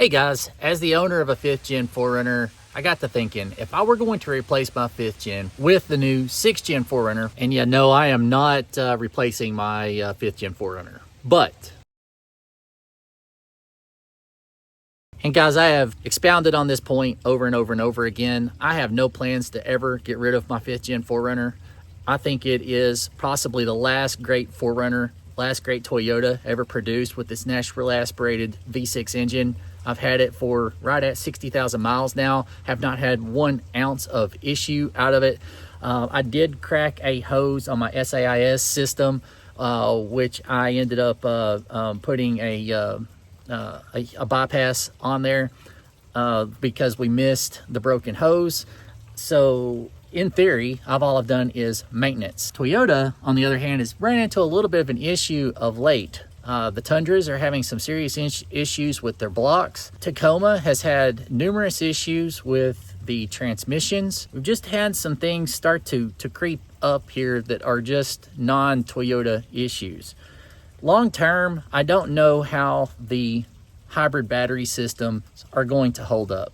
Hey guys, as the owner of a 5th gen 4Runner, I got to thinking, if I were going to replace my 5th gen with the new 6th gen 4Runner, and yeah, no, I am not replacing my 5th gen 4Runner, but, and guys, I have expounded on this point over and over and over again. I have no plans to ever get rid of my 5th gen 4Runner. I think it is possibly the last great 4Runner, last great Toyota ever produced with this naturally aspirated V6 engine. I've had it for right at 60,000 miles now, have not had 1 ounce of issue out of it. I did crack a hose on my SAIS system, which I ended up putting a bypass on there because we missed the broken hose. So in theory, all I've done is maintenance. Toyota, on the other hand, has ran into a little bit of an issue of late. The Tundras are having some serious issues with their blocks. Tacoma has had numerous issues with the transmissions. We've just had some things start to creep up here that are just non-Toyota issues. Long term, I don't know how the hybrid battery systems are going to hold up.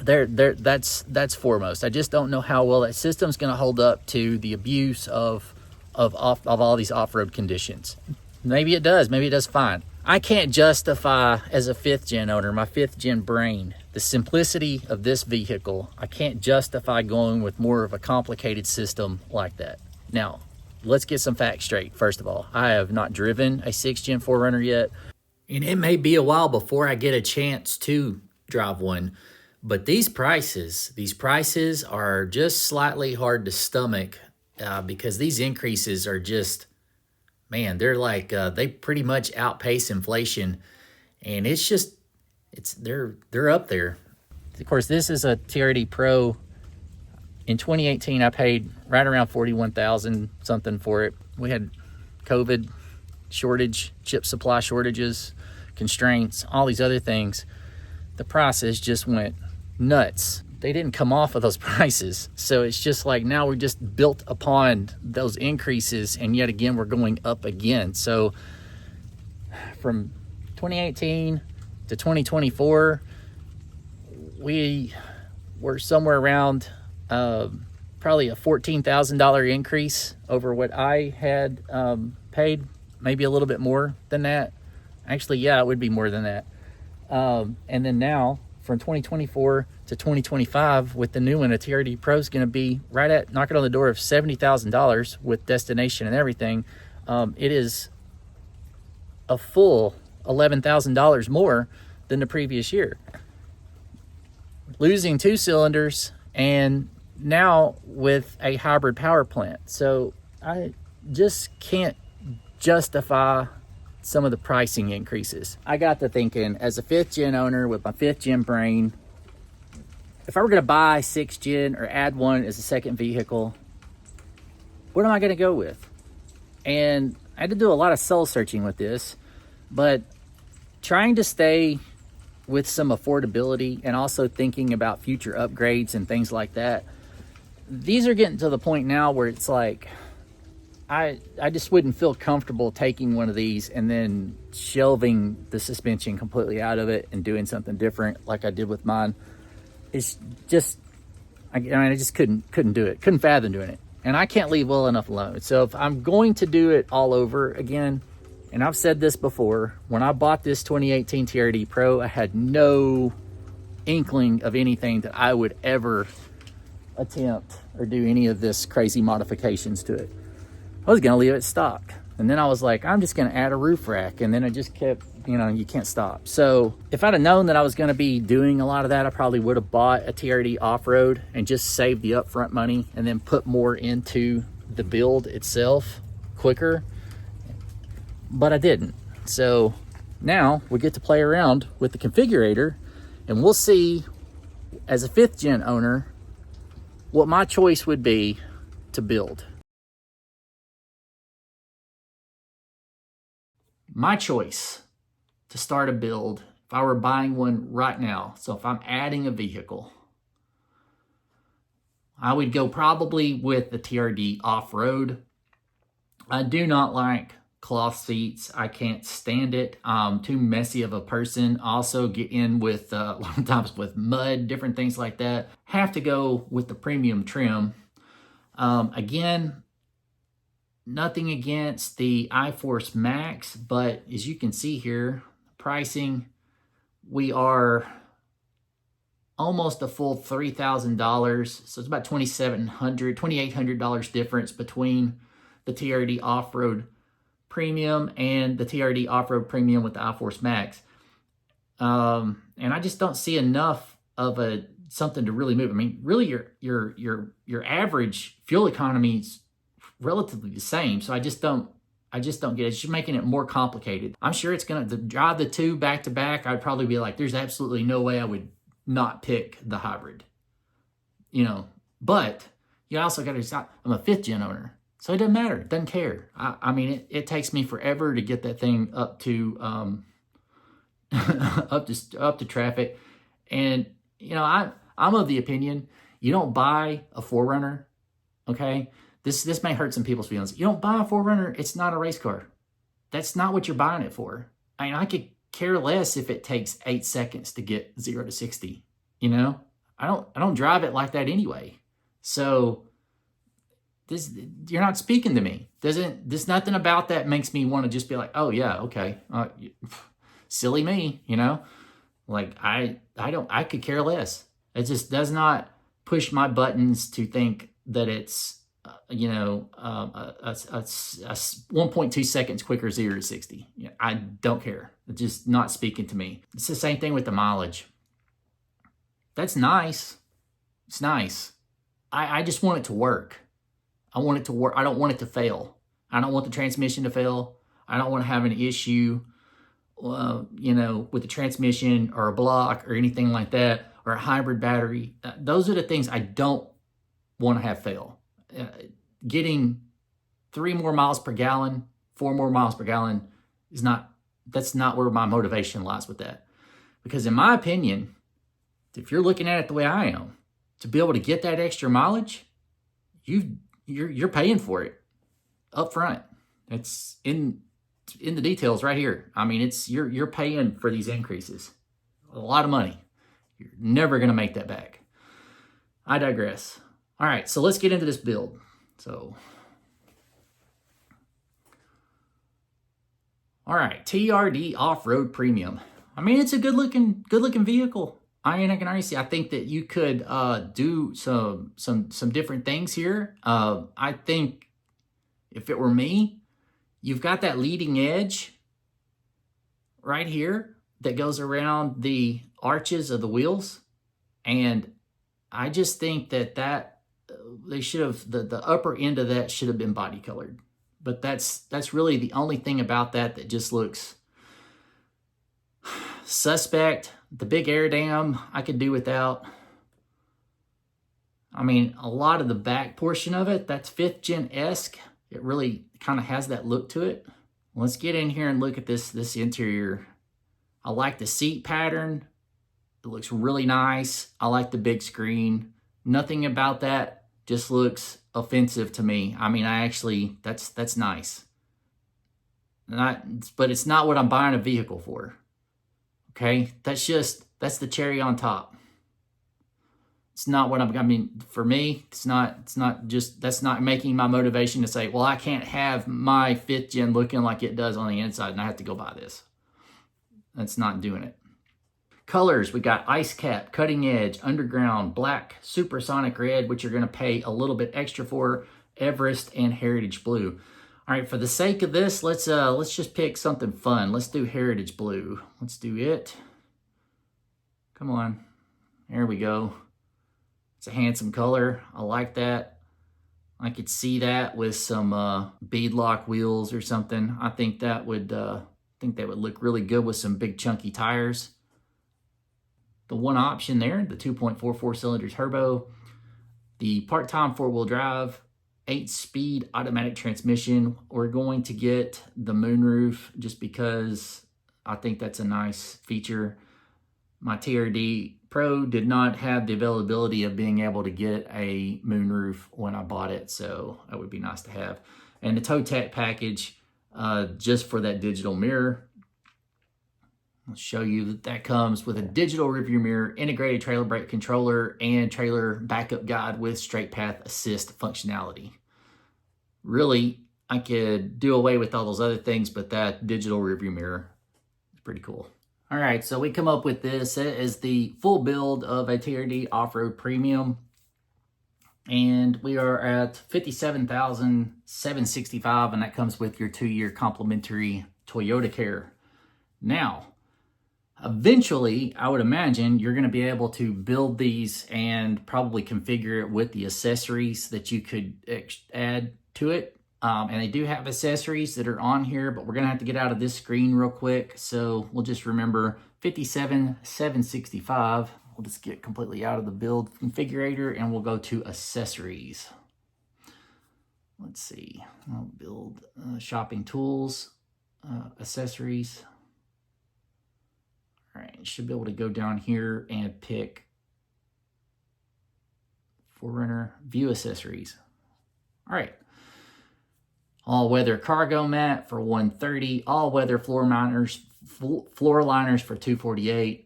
That's foremost. I just don't know how well that system's going to hold up to the abuse of all these off-road conditions. Maybe it does fine. I can't justify, as a 5th gen owner, my 5th gen brain, the simplicity of this vehicle. I can't justify going with more of a complicated system like that. Now, let's get some facts straight. First of all, I have not driven a 6th gen 4Runner yet, and it may be a while before I get a chance to drive one. But these prices are just slightly hard to stomach because these increases are just, man, they're like, they pretty much outpace inflation, and they're up there. Of course, this is a TRD Pro. In 2018, I paid right around $41,000 something for it. We had COVID shortage, chip supply shortages, constraints, all these other things. The prices just went nuts. They didn't come off of those prices. So it's just like now we're just built upon those increases, and yet again we're going up again. So from 2018 to 2024, we were somewhere around probably a $14,000 increase over what I had paid, maybe a little bit more than that. Actually, yeah, it would be more than that. And then now from 2024 to 2025 with the new one, a TRD Pro is going to be right at knocking on the door of $70,000 with destination and everything. It is a full $11,000 more than the previous year. Losing 2 cylinders and now with a hybrid power plant. So I just can't justify some of the pricing increases. I got to thinking, as a 5th gen owner with my 5th gen brain, if I were going to buy 6th gen or add one as a second vehicle, what am I going to go with? And I had to do a lot of soul searching with this, but trying to stay with some affordability and also thinking about future upgrades and things like that. These are getting to the point now where it's like, I just wouldn't feel comfortable taking one of these and then shelving the suspension completely out of it and doing something different like I did with mine. It's just, I just couldn't do it. Couldn't fathom doing it. And I can't leave well enough alone. So if I'm going to do it all over again, and I've said this before, when I bought this 2018 TRD Pro, I had no inkling of anything that I would ever attempt or do any of this crazy modifications to it. I was going to leave it stock. And then I was like, I'm just going to add a roof rack. And then it just kept, you can't stop. So if I'd have known that I was going to be doing a lot of that, I probably would have bought a TRD Off Road and just saved the upfront money and then put more into the build itself quicker. But I didn't. So now we get to play around with the configurator, and we'll see, as a 5th gen owner, what my choice would be to build. My choice to start a build, if I were buying one right now, so if I'm adding a vehicle, I would go probably with the TRD Off Road. I do not like cloth seats. I can't stand it. Too messy of a person. Also get in with a lot of times with mud, different things like that. Have to go with the premium trim. Again, nothing against the iForce Max, but as you can see here, pricing, we are almost a full $3,000. So it's about $2,700, $2,800 difference between the TRD Off Road Premium and the TRD Off Road Premium with the iForce Max. And I just don't see enough of something to really move. I mean, really your average fuel economy is relatively the same. So I just don't get it. It's just making it more complicated. I'm sure it's going to drive the two back to back. I'd probably be like, there's absolutely no way I would not pick the hybrid, you know, but you also got to decide, I'm a 5th gen owner, so it doesn't matter. It doesn't care. I mean, it takes me forever to get that thing up to, up to traffic. And, you know, I'm of the opinion, you don't buy a 4Runner. Okay. This may hurt some people's feelings. You don't buy a 4Runner. It's not a race car. That's not what you're buying it for. I mean, I could care less if it takes 8 seconds to get 0 to 60. You know, I don't drive it like that anyway. So you're not speaking to me. There's nothing about that makes me want to just be like, oh yeah, okay, silly me. You know, like I could care less. It just does not push my buttons to think that it's a 1.2 seconds quicker 0 to 60. Yeah, I don't care. It's just not speaking to me. It's the same thing with the mileage. That's nice. It's nice. I just want it to work. I want it to work. I don't want it to fail. I don't want the transmission to fail. I don't want to have an issue, with the transmission or a block or anything like that, or a hybrid battery. Those are the things I don't want to have fail. Getting 3 more miles per gallon, 4 more miles per gallon that's not where my motivation lies with that. Because in my opinion, if you're looking at it the way I am, to be able to get that extra mileage, you're paying for it up front. It's in the details right here. I mean, you're paying for these increases. A lot of money. You're never going to make that back. I digress. All right, so let's get into this build. So, all right, TRD Off Road Premium. I mean, it's a good looking vehicle. I mean, I can already see. I think that you could do some different things here. I think if it were me, you've got that leading edge right here that goes around the arches of the wheels, and I just think that they should have, the upper end of that should have been body colored. But that's really the only thing about that just looks suspect. The big air dam I could do without. I mean, a lot of the back portion of it, that's 5th gen-esque. It really kind of has that look to it. Let's get in here and look at this interior. I like the seat pattern. It looks really nice. I like the big screen. Nothing about that just looks offensive to me. I mean, that's nice. But it's not what I'm buying a vehicle for. Okay, that's the cherry on top. It's not what I mean, for me, it's not just, that's not making my motivation to say, well, I can't have my 5th gen looking like it does on the inside and I have to go buy this. That's not doing it. Colors, we got ice cap, cutting edge, underground, black, supersonic red, which you're going to pay a little bit extra for, Everest, and heritage blue. All right, for the sake of this, let's just pick something fun. Let's do heritage blue. Let's do it. Come on. There we go. It's a handsome color. I like that. I could see that with some beadlock wheels or something. I think that would look really good with some big chunky tires. The one option there, the 2.44 cylinder turbo, the part-time 4-wheel drive, 8-speed automatic transmission. We're going to get the moonroof just because I think that's a nice feature. My TRD Pro did not have the availability of being able to get a moonroof when I bought it, so that would be nice to have. And the tow tech package, just for that digital mirror. I'll show you that that comes with a digital rearview mirror, integrated trailer brake controller, and trailer backup guide with straight path assist functionality. Really, I could do away with all those other things, but that digital rearview mirror is pretty cool. All right, so we come up with this. It is the full build of a TRD Off Road Premium, and we are at $57,765, and that comes with your 2-year complimentary Toyota Care. Now, eventually, I would imagine you're going to be able to build these and probably configure it with the accessories that you could add to it. And they do have accessories that are on here, but we're going to have to get out of this screen real quick. So we'll just remember $57,765. We'll just get completely out of the build configurator and we'll go to accessories. Let's see. I'll build shopping tools, accessories. All right, should be able to go down here and pick 4Runner view accessories. All right. All-weather cargo mat for $130. All-weather floor liners for $248.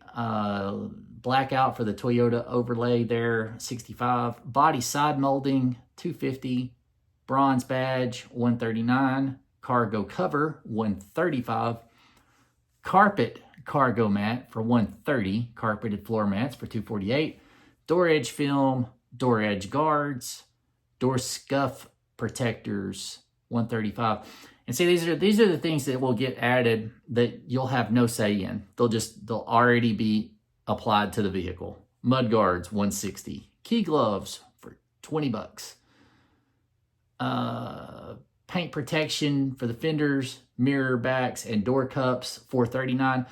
Blackout for the Toyota overlay there, $65. Body side molding, $250. Bronze badge, $139. Cargo cover, $135. Carpet cargo mat for $130. Carpeted floor mats for $248. Door edge film, door edge guards, door scuff protectors, $135. And see, these are the things that will get added that you'll have no say in. They'll already be applied to the vehicle. Mud guards, $160. Key gloves for $20. Paint protection for the fenders, mirror backs, and door cups, $439.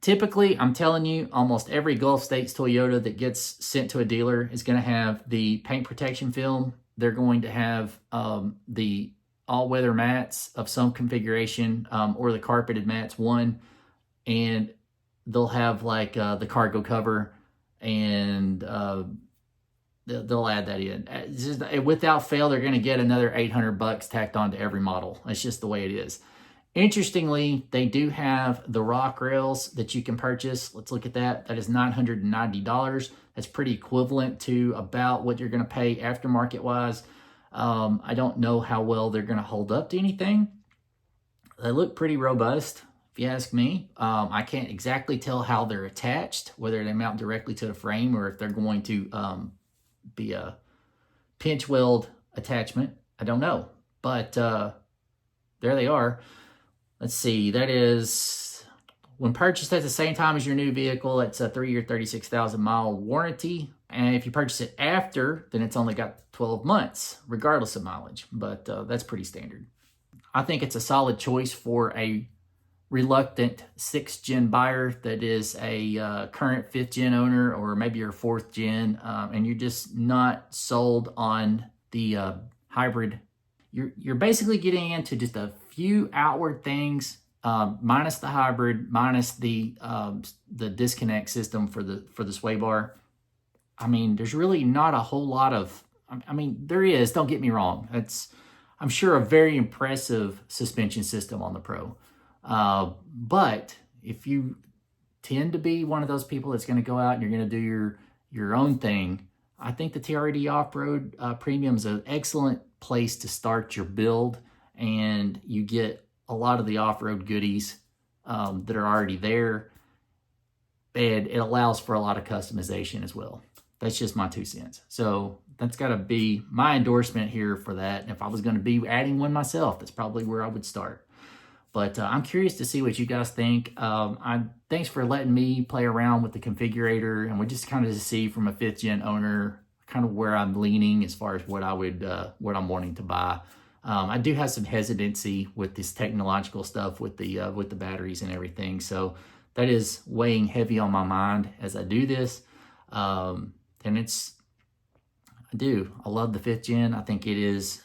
Typically, I'm telling you, almost every Gulf States Toyota that gets sent to a dealer is going to have the paint protection film. They're going to have the all-weather mats of some configuration, or the carpeted mats, one, and they'll have like the cargo cover, and they'll add that in. Just, without fail, they're going to get another $800 tacked onto every model. That's just the way it is. Interestingly, they do have the rock rails that you can purchase. Let's look at that. That is $990. That's pretty equivalent to about what you're going to pay aftermarket-wise. I don't know how well they're going to hold up to anything. They look pretty robust, if you ask me. I can't exactly tell how they're attached, whether they mount directly to the frame or if they're going to be a pinch weld attachment. I don't know, but there they are. Let's see, that is, when purchased at the same time as your new vehicle, it's a 3-year, 36,000-mile warranty. And if you purchase it after, then it's only got 12 months, regardless of mileage. But that's pretty standard. I think it's a solid choice for a reluctant 6th-gen buyer that is a current 5th-gen owner, or maybe you're 4th-gen, and you're just not sold on the hybrid. You're basically getting into just a few outward things, minus the hybrid, minus the disconnect system for the sway bar. I mean, there's really not a whole lot of, I mean, there is, don't get me wrong. It's, I'm sure, a very impressive suspension system on the Pro. But if you tend to be one of those people that's going to go out and you're going to do your own thing, I think the TRD Off Road Premium is an excellent place to start your build, and you get a lot of the off-road goodies that are already there, and it allows for a lot of customization as well. That's just my 2 cents. So that's got to be my endorsement here for that. And if I was going to be adding one myself, that's probably where I would start. But I'm curious to see what you guys think. Thanks for letting me play around with the configurator, and we just kind of see from a 5th-gen owner kind of where I'm leaning as far as what I'm wanting to buy. I do have some hesitancy with this technological stuff with the batteries and everything, so that is weighing heavy on my mind as I do this. And I love the 5th-gen. I think it is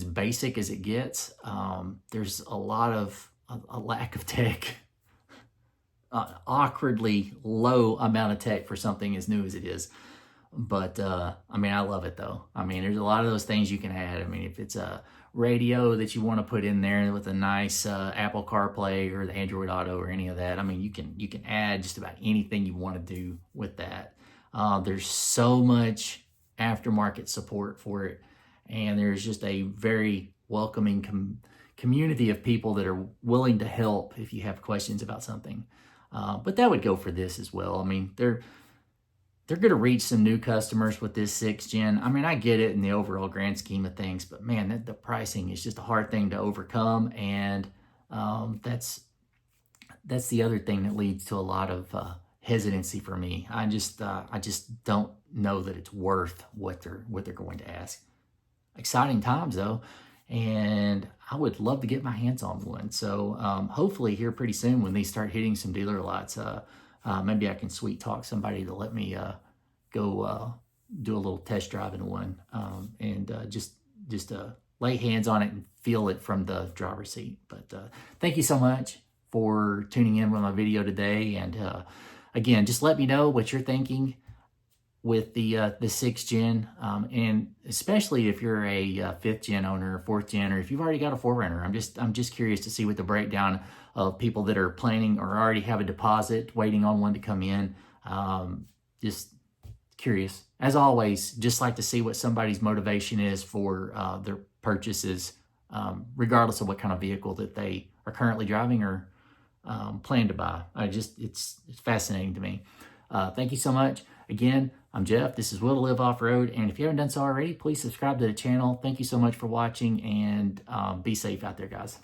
basic as it gets. There's a lack of tech, awkwardly low amount of tech for something as new as it is. But I mean, I love it though. I mean, there's a lot of those things you can add. I mean, if it's a radio that you want to put in there with a nice Apple CarPlay or the Android Auto or any of that, I mean, you can add just about anything you want to do with that. There's so much aftermarket support for it, and there's just a very welcoming community of people that are willing to help if you have questions about something. But that would go for this as well. I mean, they're going to reach some new customers with this 6th gen. I mean, I get it in the overall grand scheme of things, but man, the pricing is just a hard thing to overcome, and that's the other thing that leads to a lot of hesitancy for me. I just don't know that it's worth what they're going to ask. Exciting times though, and I would love to get my hands on one. So hopefully here pretty soon when these start hitting some dealer lots, maybe I can sweet talk somebody to let me go do a little test drive in one, and just lay hands on it and feel it from the driver's seat. But thank you so much for tuning in with my video today. And again, just let me know what you're thinking with the 6th gen, and especially if you're a 5th gen owner, 4th gen, or if you've already got a 4Runner. I'm just curious to see what the breakdown of people that are planning or already have a deposit waiting on one to come in. Just curious. As always, just like to see what somebody's motivation is for their purchases, regardless of what kind of vehicle that they are currently driving or plan to buy. It's fascinating to me. Thank you so much. Again, I'm Jeff. This is Will to Live Off-Road. And if you haven't done so already, please subscribe to the channel. Thank you so much for watching, and be safe out there, guys.